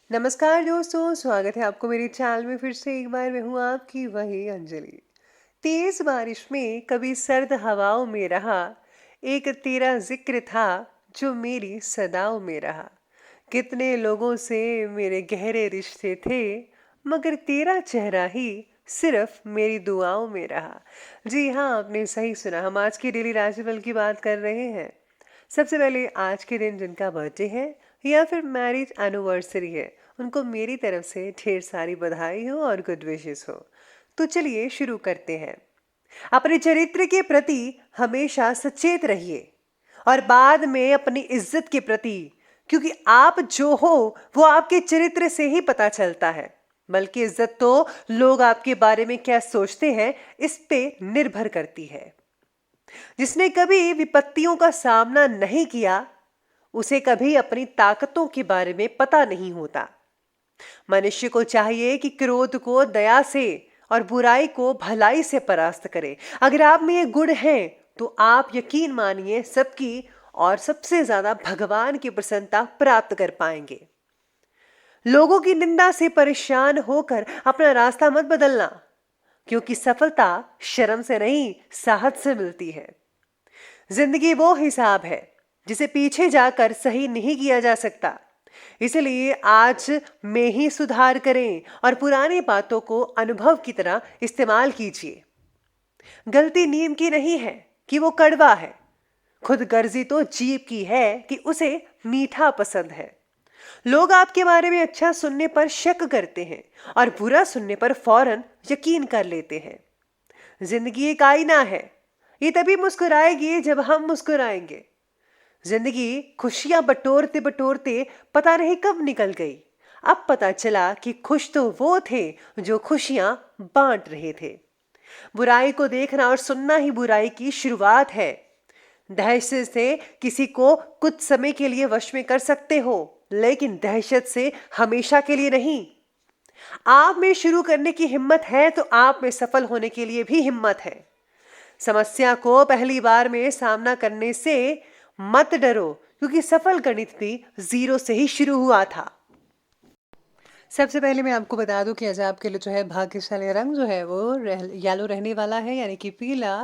नमस्कार दोस्तों, स्वागत है आपको मेरे चैनल में। फिर से एक बार मैं हूँ आपकी वही अंजलि। तेज बारिश में कभी सर्द हवाओं में रहा, एक तेरा जिक्र था जो मेरी सदाओं में रहा। कितने लोगों से मेरे गहरे रिश्ते थे, मगर तेरा चेहरा ही सिर्फ मेरी दुआओं में रहा। जी हाँ, आपने सही सुना। हम आज की डेली राशिफल की बात कर रहे हैं। सबसे पहले आज के दिन जिनका बर्थडे है या फिर मैरिज एनिवर्सरी है, उनको मेरी तरफ से ढेर सारी बधाई हो और गुड विशेस हो। तो चलिए शुरू करते हैं। अपने चरित्र के प्रति हमेशा सचेत रहिए और बाद में अपनी इज्जत के प्रति, क्योंकि आप जो हो वो आपके चरित्र से ही पता चलता है। बल्कि इज्जत तो लोग आपके बारे में क्या सोचते हैं इस पे निर्भर करती है। जिसने कभी विपत्तियों का सामना नहीं किया, उसे कभी अपनी ताकतों के बारे में पता नहीं होता। मनुष्य को चाहिए कि क्रोध को दया से और बुराई को भलाई से परास्त करे। अगर आप में ये गुण है तो आप यकीन मानिए सबकी और सबसे ज्यादा भगवान की प्रसन्नता प्राप्त कर पाएंगे। लोगों की निंदा से परेशान होकर अपना रास्ता मत बदलना, क्योंकि सफलता शर्म से नहीं, साहस से मिलती है। जिंदगी वो हिसाब है जिसे पीछे जाकर सही नहीं किया जा सकता। इसलिए आज में ही सुधार करें और पुरानी बातों को अनुभव की तरह इस्तेमाल कीजिए। गलती नीम की नहीं है कि वो कड़वा है, खुद गर्जी तो जीभ की है कि उसे मीठा पसंद है। लोग आपके बारे में अच्छा सुनने पर शक करते हैं और बुरा सुनने पर फौरन यकीन कर लेते हैं। जिंदगी एक आईना है, ये तभी मुस्कुराएगी जब हम मुस्कुराएंगे। जिंदगी खुशियां बटोरते बटोरते पता नहीं कब निकल गई। अब पता चला कि खुश तो वो थे जो खुशियां बांट रहे थे। बुराई को देखना और सुनना ही बुराई की शुरुआत है। दहशत से किसी को कुछ समय के लिए वश में कर सकते हो, लेकिन दहशत से हमेशा के लिए नहीं। आप में शुरू करने की हिम्मत है तो आप में सफल होने के लिए भी हिम्मत है। समस्या को पहली बार में सामना करने से मत डरो, क्योंकि सफल गणित भी जीरो से ही शुरू हुआ था। सबसे पहले मैं आपको बता दूं कि आज आपके लिए जो है भाग्यशाली रंग जो है वो येलो रहने वाला है, यानी कि पीला।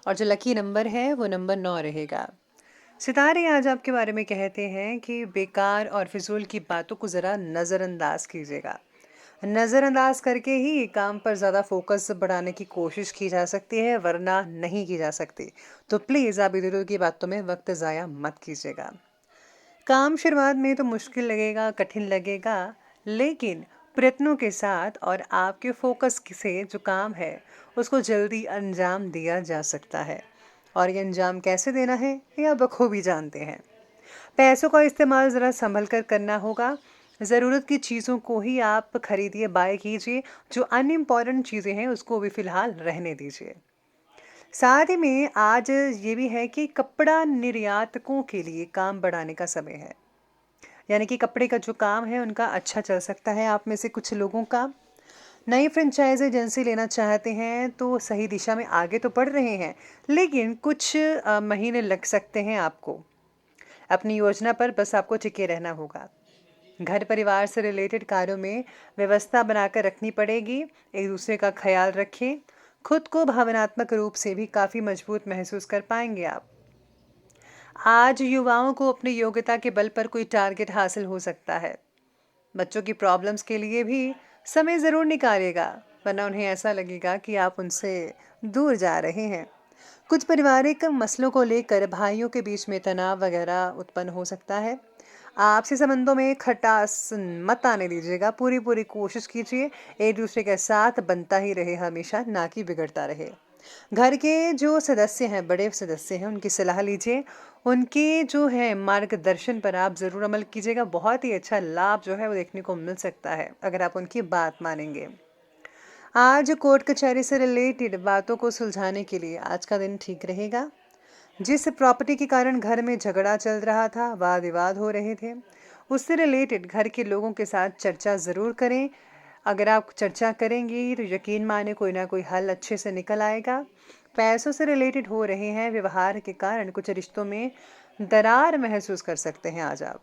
और जो लकी नंबर है वो नंबर 9 रहेगा। सितारे आज आपके बारे में कहते हैं कि बेकार और फिजूल की बातों को ज़रा नज़रअंदाज कीजिएगा। नज़रअंदाज करके ही काम पर ज़्यादा फोकस बढ़ाने की कोशिश की जा सकती है, वरना नहीं की जा सकती। तो प्लीज़ आप इधर उधर की बातों में वक्त ज़ाया मत कीजिएगा। काम शुरुआत में तो मुश्किल लगेगा, कठिन लगेगा, लेकिन प्रयत्नों के साथ और आपके फोकस से जो काम है उसको जल्दी अंजाम दिया जा सकता है। और ये अंजाम कैसे देना है ये आप बखूबी जानते हैं। पैसों का इस्तेमाल ज़रा संभल कर करना होगा। ज़रूरत की चीज़ों को ही आप खरीदिए, बाय कीजिए। जो अनइम्पॉर्टेंट चीज़ें हैं उसको भी फ़िलहाल रहने दीजिए। साथ ही में आज ये भी है कि कपड़ा निर्यातकों के लिए काम बढ़ाने का समय है। यानी कि कपड़े का जो काम है उनका अच्छा चल सकता है। आप में से कुछ लोगों का नई फ्रेंचाइज एजेंसी लेना चाहते हैं तो सही दिशा में आगे तो बढ़ रहे हैं, लेकिन कुछ महीने लग सकते हैं आपको। अपनी योजना पर बस आपको टिके रहना होगा। घर परिवार से रिलेटेड कार्यों में व्यवस्था बनाकर रखनी पड़ेगी। एक दूसरे का ख्याल रखें। खुद को भावनात्मक रूप से भी काफ़ी मजबूत महसूस कर पाएंगे आप। आज युवाओं को अपनी योग्यता के बल पर कोई टारगेट हासिल हो सकता है। बच्चों की प्रॉब्लम्स के लिए भी समय ज़रूर निकालिएगा, वरना उन्हें ऐसा लगेगा कि आप उनसे दूर जा रहे हैं। कुछ पारिवारिक मसलों को लेकर भाइयों के बीच में तनाव वगैरह उत्पन्न हो सकता है। आपसी संबंधों में खटास मत आने दीजिएगा। पूरी पूरी कोशिश कीजिए एक दूसरे के साथ बनता ही रहे हमेशा, ना कि बिगड़ता रहे। घर के जो सदस्य हैं, बड़े सदस्य हैं, उनकी सलाह लीजिए। उनके जो है मार्गदर्शन पर आप ज़रूर अमल कीजिएगा। बहुत ही अच्छा लाभ जो है वो देखने को मिल सकता है अगर आप उनकी बात मानेंगे। आज कोर्ट कचहरी से रिलेटेड बातों को सुलझाने के लिए आज का दिन ठीक रहेगा। जिस प्रॉपर्टी के कारण घर में झगड़ा चल रहा था, वाद विवाद हो रहे थे, उससे रिलेटेड घर के लोगों के साथ चर्चा ज़रूर करें। अगर आप चर्चा करेंगी तो यकीन माने कोई ना कोई हल अच्छे से निकल आएगा। पैसों से रिलेटेड हो रहे हैं व्यवहार के कारण कुछ रिश्तों में दरार महसूस कर सकते हैं आज आप।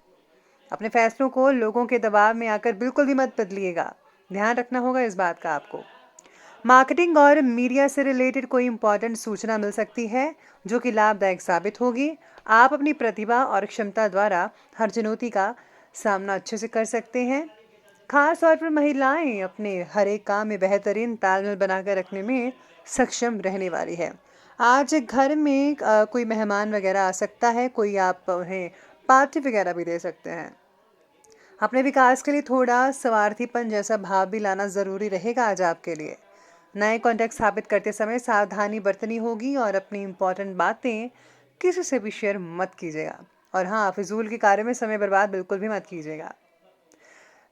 अपने फैसलों को लोगों के दबाव में आकर बिल्कुल भी मत बदलिएगा, ध्यान रखना होगा इस बात का आपको। मार्केटिंग और मीडिया से रिलेटेड कोई इंपॉर्टेंट सूचना मिल सकती है जो कि लाभदायक साबित होगी। आप अपनी प्रतिभा और क्षमता द्वारा हर चुनौती का सामना अच्छे से कर सकते हैं। खास तौर पर महिलाएं अपने हर एक काम में बेहतरीन तालमेल बनाकर रखने में सक्षम रहने वाली है। आज घर में कोई मेहमान वगैरह आ सकता है, कोई आप उन्हें पार्टी वगैरह भी दे सकते हैं। अपने विकास के लिए थोड़ा स्वार्थीपन जैसा भाव भी लाना ज़रूरी रहेगा आज आपके लिए। नए कॉन्टैक्ट स्थापित करते समय सावधानी बरतनी होगी और अपनी इम्पोर्टेंट बातें किसी से भी शेयर मत कीजिएगा। और हाँ, फिजूल के कार्य में समय बर्बाद बिल्कुल भी मत कीजिएगा।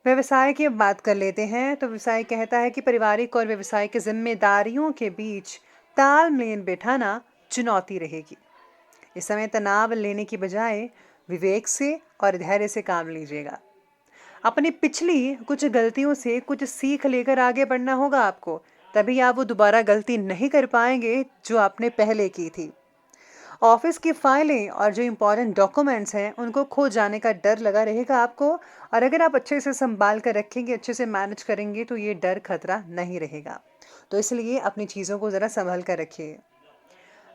व्यवसाय की अब बात कर लेते हैं। तो व्यवसाय कहता है कि पारिवारिक और व्यवसायिक जिम्मेदारियों के बीच तालमेल बैठाना चुनौती रहेगी। इस समय तनाव लेने की बजाय विवेक से और धैर्य से काम लीजिएगा। अपनी पिछली कुछ गलतियों से कुछ सीख लेकर आगे बढ़ना होगा आपको, तभी आप वो दोबारा गलती नहीं कर पाएंगे जो आपने पहले की थी। ऑफिस की फाइलें और जो इम्पोर्टेंट डॉक्यूमेंट्स हैं उनको खो जाने का डर लगा रहेगा आपको, और अगर आप अच्छे से संभाल कर रखेंगे, अच्छे से मैनेज करेंगे तो ये डर खतरा नहीं रहेगा। तो इसलिए अपनी चीज़ों को ज़रा संभाल कर रखिए।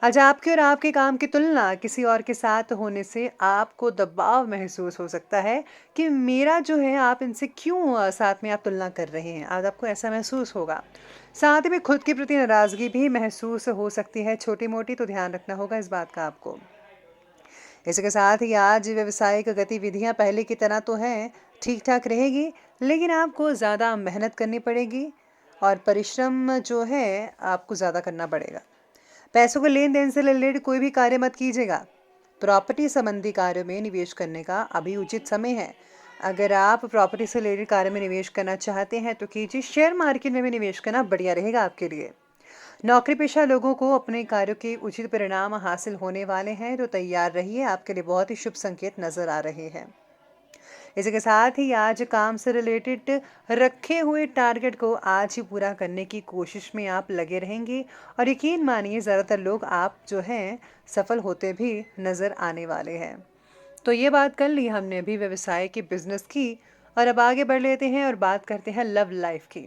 आज आपके और आपके काम की तुलना किसी और के साथ होने से आपको दबाव महसूस हो सकता है कि मेरा जो है, आप इनसे क्यों साथ में आप तुलना कर रहे हैं। आज आपको ऐसा महसूस होगा। साथ ही में खुद के प्रति नाराज़गी भी महसूस हो सकती है, छोटी मोटी, तो ध्यान रखना होगा इस बात का आपको। इसके साथ ही आज व्यावसायिक गतिविधियां पहले की तरह तो हैं, ठीक ठाक रहेगी, लेकिन आपको ज़्यादा मेहनत करनी पड़ेगी और परिश्रम जो है आपको ज़्यादा करना पड़ेगा। पैसों के लेन देन से रिलेटेड कोई भी कार्य मत कीजिएगा। प्रॉपर्टी संबंधी कार्यों में निवेश करने का अभी उचित समय है। अगर आप प्रॉपर्टी से रिलेटेड कार्य में निवेश करना चाहते हैं तो कीजिए। शेयर मार्केट में भी निवेश करना बढ़िया रहेगा आपके लिए। नौकरी पेशा लोगों को अपने कार्यों के उचित परिणाम हासिल होने वाले हैं, तो तैयार रहिए, आपके लिए बहुत ही शुभ संकेत नजर आ रहे हैं। इसके साथ ही आज काम से रिलेटेड रखे हुए टारगेट को आज ही पूरा करने की कोशिश में आप लगे रहेंगे, और यकीन मानिए ज़्यादातर लोग आप जो हैं सफल होते भी नज़र आने वाले हैं। तो ये बात कर ली हमने अभी व्यवसाय की, बिजनेस की, और अब आगे बढ़ लेते हैं और बात करते हैं लव लाइफ की।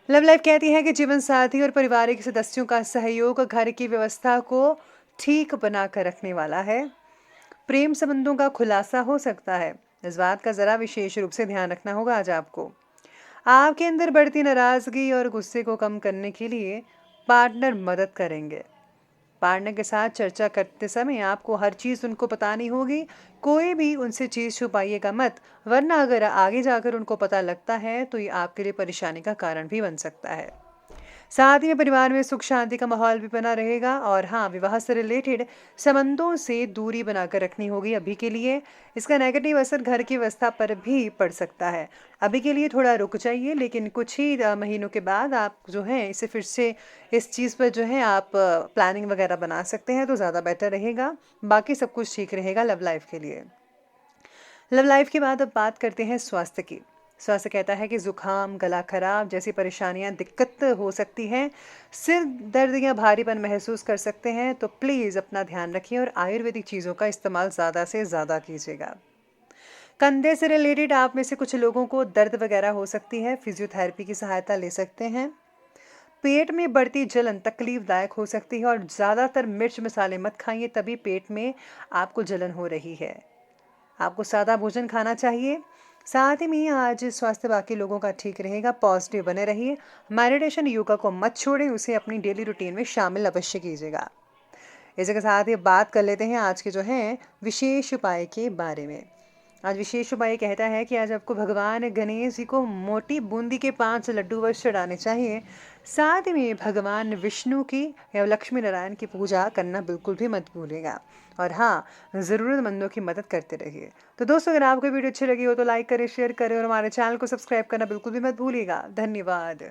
लव लाइफ कहती है कि जीवन साथी और पारिवारिक सदस्यों का सहयोग घर की व्यवस्था को ठीक बना कर रखने वाला है। प्रेम संबंधों का खुलासा हो सकता है, इस बात का ज़रा विशेष रूप से ध्यान रखना होगा आज आपको। आपके अंदर बढ़ती नाराज़गी और गुस्से को कम करने के लिए पार्टनर मदद करेंगे। पार्टनर के साथ चर्चा करते समय आपको हर चीज़ उनको बतानी होगी। कोई भी उनसे चीज़ छुपाइएगा मत, वरना अगर आगे जाकर उनको पता लगता है तो ये आपके लिए परेशानी का कारण भी बन सकता है। साथ ही में परिवार में सुख शांति का माहौल भी बना रहेगा। और हाँ, विवाह से रिलेटेड संबंधों से दूरी बनाकर रखनी होगी अभी के लिए। इसका नेगेटिव असर घर की व्यवस्था पर भी पड़ सकता है। अभी के लिए थोड़ा रुक जाइए, लेकिन कुछ ही महीनों के बाद आप जो है इसे फिर से इस चीज़ पर जो है आप प्लानिंग वगैरह बना सकते हैं, तो ज़्यादा बेटर रहेगा। बाकी सब कुछ ठीक रहेगा लव लाइफ के लिए। लव लाइफ के बाद अब बात करते हैं स्वास्थ्य की। स्वास्थ्य कहता है कि जुकाम, गला खराब जैसी परेशानियां दिक्कत हो सकती हैं। सिर दर्द या भारीपन महसूस कर सकते हैं, तो प्लीज़ अपना ध्यान रखिए और आयुर्वेदिक चीज़ों का इस्तेमाल ज़्यादा से ज़्यादा कीजिएगा। कंधे से रिलेटेड आप में से कुछ लोगों को दर्द वगैरह हो सकती है, फिजियोथेरेपी की सहायता ले सकते हैं। पेट में बढ़ती जलन तकलीफदायक हो सकती है, और ज़्यादातर मिर्च मसाले मत खाइए, तभी पेट में आपको जलन हो रही है। आपको सादा भोजन खाना चाहिए। साथ ही में आज स्वास्थ्य बाकी लोगों का ठीक रहेगा। पॉजिटिव बने रहिए। मेडिटेशन, योगा को मत छोड़ें, उसे अपनी डेली रूटीन में शामिल अवश्य कीजिएगा। इसी के साथ ही बात कर लेते हैं आज के जो हैं विशेष उपाय के बारे में। आज विशेष उपाय कहता है कि आज आपको भगवान गणेश जी को मोटी बूंदी के 5 लड्डू वश चढ़ाने चाहिए। साथ ही में भगवान विष्णु की या लक्ष्मी नारायण की पूजा करना बिल्कुल भी मत भूलिएगा। और हाँ, ज़रूरतमंदों की मदद करते रहिए। तो दोस्तों, अगर आपको वीडियो अच्छी लगी हो तो लाइक करें, शेयर करें, और हमारे चैनल को सब्सक्राइब करना बिल्कुल भी मत भूलिएगा। धन्यवाद।